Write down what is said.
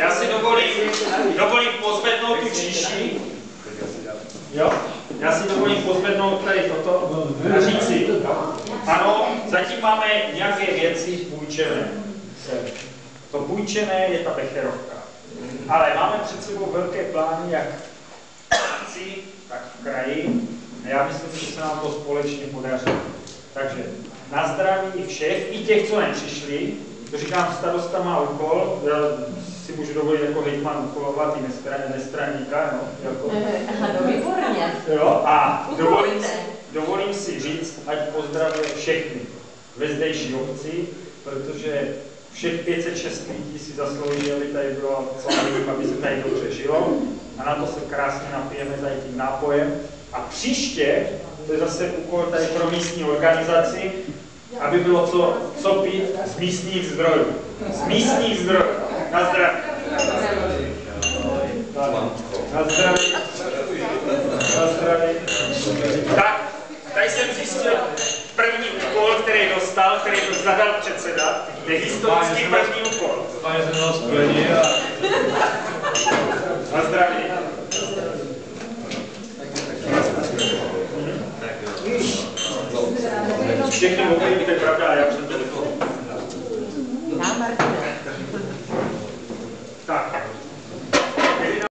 Já si dovolím pozvednout tu číši. Jo? Já si dovolím pozvednout tady toto a říci. Ano, zatím máme nějaké věci půjčené. To půjčené je ta Becherovka. Ale máme před sebou velké plány, jak v obci, tak v kraji. A já myslím, že se nám to společně podaří. Takže na zdraví všech, i těch, co nepřišli. To říkám, starosta má úkol, já si můžu dovolit jako hejtman úkolovat i nestraníka, no, jako. No, výborně. Jo, a dovolím si říct, ať pozdravuje všechny ve zdejší obci, protože všech 506 lidí si zaslouží, aby tady bylo aby se tady dobře žilo. A na to se krásně napijeme za tím nápojem. A příště, to je zase úkol tady pro místní organizaci, aby bylo co pít z místních zdrojů. Z místních zdrojů. Na zdraví. Na zdraví. Na zdraví. Tak, tady jsem zjistil první úkol, který dostal, který zadal předseda. Je historický první úkol. Na zdraví. Všechny mobilní, to je pravda, já jsem to řekl.